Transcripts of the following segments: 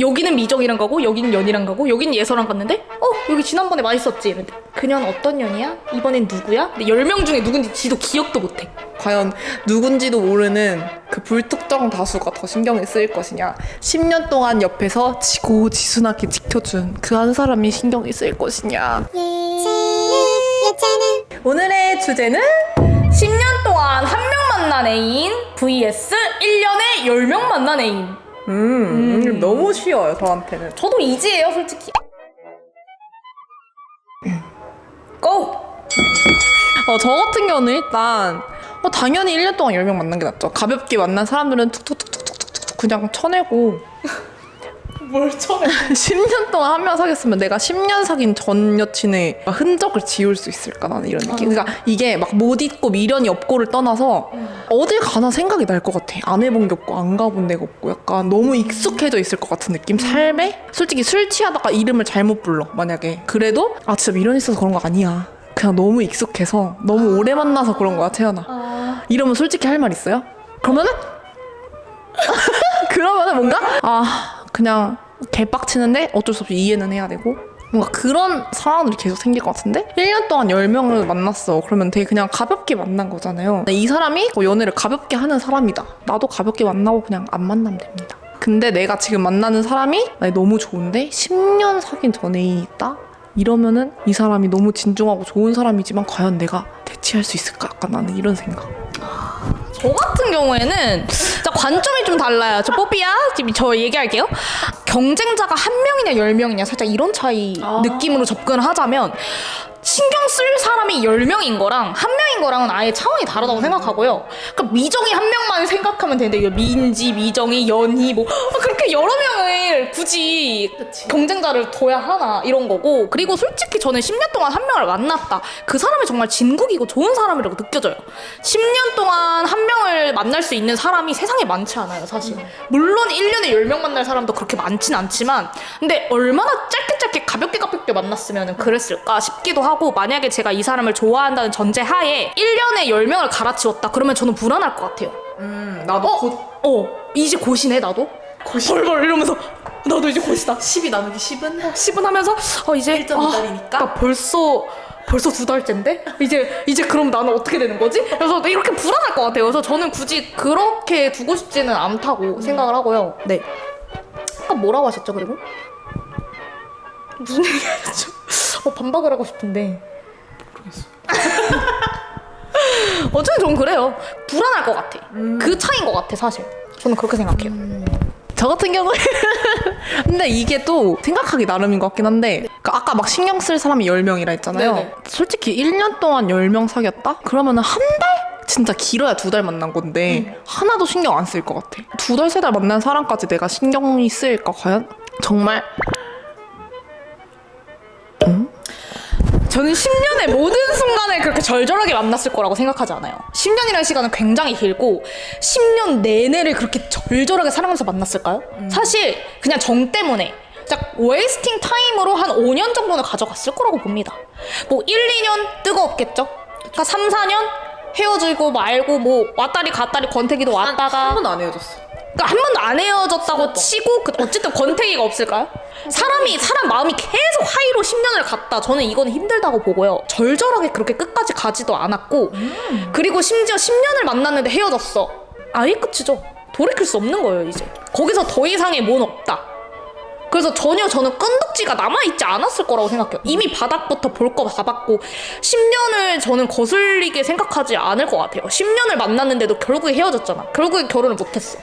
여기는 미정이랑 가고 여기는 연이랑 가고 여기는 예서랑 갔는데 여기 지난번에 맛있었지 이랬는데 그녀는 어떤 년이야? 이번엔 누구야? 근데 10명 중에 누군지 지도 기억도 못해. 과연 누군지도 모르는 그 불특정 다수가 더 신경이 쓰일 것이냐, 10년 동안 옆에서 지고지순하게 지켜준 그 한 사람이 신경이 쓰일 것이냐. 오늘의 주제는 10년 동안 한 명 만난 애인 vs 1년에 10명 만난 애인. 너무 쉬워요, 저한테는. 저도 이지예요, 솔직히. 고! 저 같은 경우는 일단 당연히 1년 동안 10명 만난 게 낫죠. 가볍게 만난 사람들은 툭툭툭툭툭툭 그냥 쳐내고 뭘 쳐내? 10년 동안 한 명 사귀었으면 내가 10년 사귄 전 여친의 흔적을 지울 수 있을까, 나는 이런 느낌. 그러니까 이게 막 못 잊고 미련이 없고를 떠나서 어딜 가나 생각이 날 것 같아. 안 해본 게 없고 안 가본 데가 없고 약간 너무 익숙해져 있을 것 같은 느낌? 삶에? 솔직히 술 취하다가 이름을 잘못 불러, 만약에. 그래도 진짜 미련 있어서 그런 거 아니야. 그냥 너무 익숙해서 너무 오래 만나서 그런 거야, 태연아. 이러면 솔직히 할 말 있어요? 그러면은 뭔가 그냥 개빡치는데 어쩔 수 없이 이해는 해야 되고, 뭔가 그런 상황들이 계속 생길 것 같은데 1년 동안 10명을 만났어. 그러면 되게 그냥 가볍게 만난 거잖아요. 이 사람이 연애를 가볍게 하는 사람이다. 나도 가볍게 만나고 그냥 안 만나면 됩니다. 근데 내가 지금 만나는 사람이 너무 좋은데 10년 사귄 전 애인이 있다? 이러면은 이 사람이 너무 진중하고 좋은 사람이지만 과연 내가 대체할 수 있을까? 약간 나는 이런 생각. 저 같은 경우에는 진짜 관점이 좀 달라요. 저 뽀삐야? 지금 저 얘기할게요. 경쟁자가 한 명이냐 10명이냐 살짝 이런 차이 느낌으로 접근을 하자면 신경 쓸 사람이 10명인 거랑 한 명인 거랑은 아예 차원이 다르다고 생각하고요. 그러니까 미정이 한 명만 생각하면 되는데 이거 민지, 미정이, 연희 뭐 그렇게 여러 명을 굳이 경쟁자를 둬야 하나 이런 거고, 그리고 솔직히 저는 10년 동안 한 명을 만났다. 그 사람이 정말 진국이고 좋은 사람이라고 느껴져요. 10년 동안 한 명을 만날 수 있는 사람이 세상에 많지 않아요, 사실. 물론 1년에 10명 만날 사람도 그렇게 많진 않지만 근데 얼마나 짧게 가볍게 만났으면 그랬을까 싶기도 하고, 만약에 제가 이 사람을 좋아한다는 전제 하에 1년에 10명을 갈아치웠다 그러면 저는 불안할 것 같아요. 나도 이제 곧이네 나도. 벌벌 이러면서 나도 이제 곧이다. 10이 나누기 10은? 10은 하면서 이제 1.2달이니까? 나 벌써 2달째인데? 이제 그럼 나는 어떻게 되는 거지? 그래서 이렇게 불안할 것 같아요. 그래서 저는 굳이 그렇게 두고 싶지는 않다고 생각을 하고요. 네. 아까 뭐라고 하셨죠, 그리고? 무슨 얘기하셨죠? 반박을 하고 싶은데 모르겠어. 어쨌든 전 그래요. 불안할 것 같아. 그 차이인 것 같아, 사실. 저는 그렇게 생각해요. 저 같은 경우에 근데 이게 또 생각하기 나름인 것 같긴 한데, 그러니까 아까 막 신경 쓸 사람이 10명이라 했잖아요. 네네. 솔직히 1년 동안 10명 사귀었다? 그러면은 한 달? 진짜 길어야 2달 만난 건데 하나도 신경 안 쓸 것 같아. 2달, 3달 만난 사람까지 내가 신경이 쓰일까, 과연? 정말? 저는 10년의 모든 순간을 그렇게 절절하게 만났을 거라고 생각하지 않아요. 10년이라는 시간은 굉장히 길고 10년 내내를 그렇게 절절하게 사랑하면서 만났을까요? 사실 그냥 정 때문에 딱 웨이스팅 타임으로 한 5년 정도는 가져갔을 거라고 봅니다. 뭐 1, 2년 뜨거웠겠죠? 그러니까 3, 4년 헤어지고 말고 뭐 왔다리 갔다리 권태기도 왔다가 한 번도 안 헤어졌어. 그러니까 한 번도 안 헤어졌다고 치고 어쨌든 권태기가 없을까요? 사람 마음이 계속 하이로 10년을 갔다. 저는 이거는 힘들다고 보고요. 절절하게 그렇게 끝까지 가지도 않았고 그리고 심지어 10년을 만났는데 헤어졌어. 아예 끝이죠. 돌이킬 수 없는 거예요, 이제. 거기서 더 이상의 뭐는 없다. 그래서 전혀 저는 끈덕지가 남아있지 않았을 거라고 생각해요. 이미 바닥부터 볼 거 다 봤고 10년을 저는 거슬리게 생각하지 않을 것 같아요. 10년을 만났는데도 결국에 헤어졌잖아. 결국에 결혼을 못했어.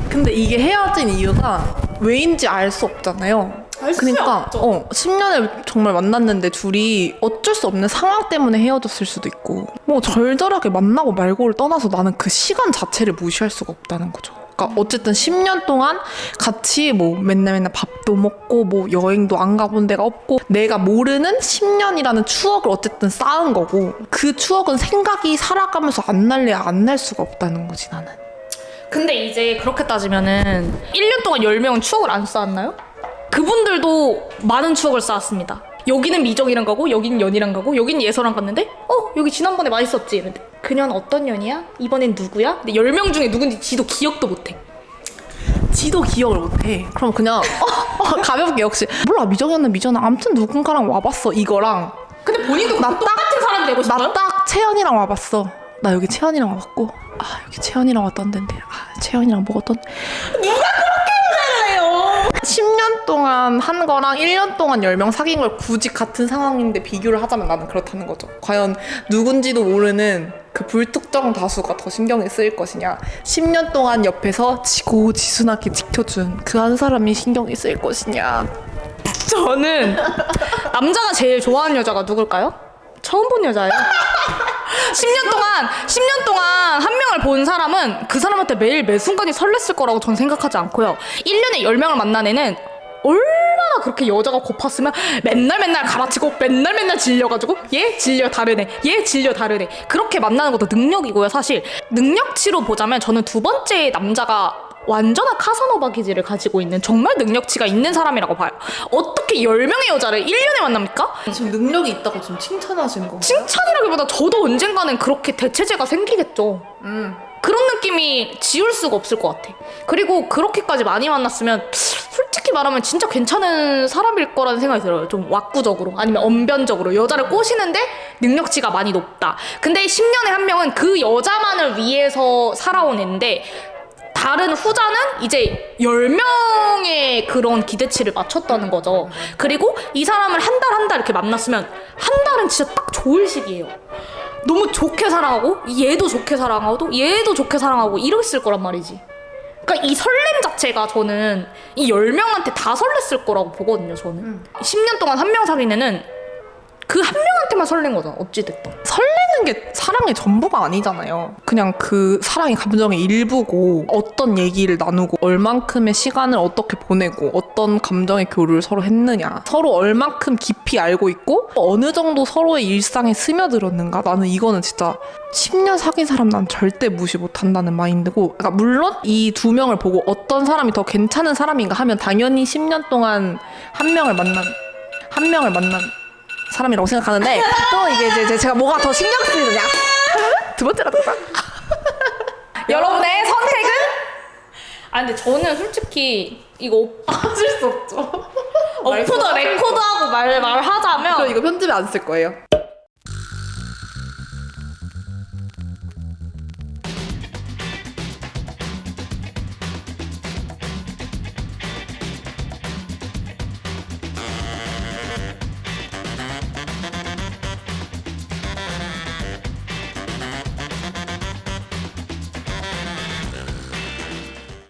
근데 이게 헤어진 이유가 왜인지 알 수 없잖아요. 그러니까 10년을 정말 만났는데 둘이 어쩔 수 없는 상황 때문에 헤어졌을 수도 있고, 뭐 절절하게 만나고 말고를 떠나서 나는 그 시간 자체를 무시할 수가 없다는 거죠. 그러니까 어쨌든 10년 동안 같이 뭐 맨날 밥도 먹고 뭐 여행도 안 가본 데가 없고 내가 모르는 10년이라는 추억을 어쨌든 쌓은 거고, 그 추억은 생각이 살아가면서 안 날래야 안 날 수가 없다는 거지, 나는. 근데 이제 그렇게 따지면은 1년 동안 10명은 추억을 안 쌓았나요? 그분들도 많은 추억을 쌓았습니다. 여기는 미정이랑 가고 여기는 연이랑 가고 여기는 예서랑 갔는데 여기 지난번에 맛있었지 이랬는데 그녀는 어떤 년이야? 이번엔 누구야? 근데 10명 중에 누군지 지도 기억도 못해. 지도 기억을 못해. 그럼 그냥 가볍게 역시 몰라 미정이었나 아무튼 누군가랑 와봤어 이거랑 근데 본인도 나 똑같은 사람 되고 싶어요? 나 딱 채연이랑 와봤어. 나 여기 채연이랑 와봤고 여기 채연이랑 왔던 데인데 채연이랑 먹었던 누가 그렇게 해요? 10년 동안 한 거랑 1년 동안 10명 사귄 걸 굳이 같은 상황인데 비교를 하자면 나는 그렇다는 거죠. 과연 누군지도 모르는 그 불특정 다수가 더 신경이 쓰일 것이냐 10년 동안 옆에서 지고지순하게 지켜준 그 한 사람이 신경이 쓰일 것이냐. 저는 남자가 제일 좋아하는 여자가 누굴까요? 처음 본 여자예요. 10년 동안 한 명을 본 사람은 그 사람한테 매일 매 순간이 설렜을 거라고 전 생각하지 않고요. 1년에 10명을 만난 애는 얼마나 그렇게 여자가 고팠으면 맨날 갈아치고 맨날 질려가지고 얘 질려 다르네 얘 질려 다르네 그렇게 만나는 것도 능력이고요. 사실 능력치로 보자면 저는 두 번째 남자가 완전한 카사노바 기질을 가지고 있는 정말 능력치가 있는 사람이라고 봐요. 어떻게 10명의 여자를 1년에 만납니까? 지금 능력이 있다고 지금 칭찬하시는 거. 칭찬이라기보다 저도 언젠가는 그렇게 대체제가 생기겠죠. 그런 느낌이 지울 수가 없을 것 같아. 그리고 그렇게까지 많이 만났으면 솔직히 말하면 진짜 괜찮은 사람일 거라는 생각이 들어요. 좀 왁구적으로 아니면 언변적으로 여자를 꼬시는데 능력치가 많이 높다. 근데 10년에 한 명은 그 여자만을 위해서 살아온 애인데 다른 후자는 이제 10명의 그런 기대치를 맞췄다는 거죠. 그리고 이 사람을 한 달 이렇게 만났으면 한 달은 진짜 딱 좋을 시기예요. 너무 좋게 사랑하고 얘도 좋게 사랑하고 얘도 좋게 사랑하고 이랬을 거란 말이지. 그러니까 이 설렘 자체가 저는 이 10명한테 다 설렜을 거라고 보거든요. 저는 10년 동안 한 명 사귄 애는 그 한 명한테만 설렌 거잖아. 어찌됐든 설레는 게 사랑의 전부가 아니잖아요. 그냥 그 사랑의 감정의 일부고 어떤 얘기를 나누고 얼만큼의 시간을 어떻게 보내고 어떤 감정의 교류를 서로 했느냐 서로 얼만큼 깊이 알고 있고 어느 정도 서로의 일상에 스며들었는가. 나는 이거는 진짜 10년 사귄 사람 난 절대 무시 못한다는 마인드고 그러니까 물론 이 두 명을 보고 어떤 사람이 더 괜찮은 사람인가 하면 당연히 10년 동안 한 명을 만난 사람이라고 생각하는데 또 이게 이제 제가 뭐가 더 신경 쓰이느냐 두 번째라도 여러분의 선택은? 근데 저는 솔직히 이거 하실 수 없죠. 오프 더 레코드하고 말하자면 저 이거 편집에 안 쓸 거예요.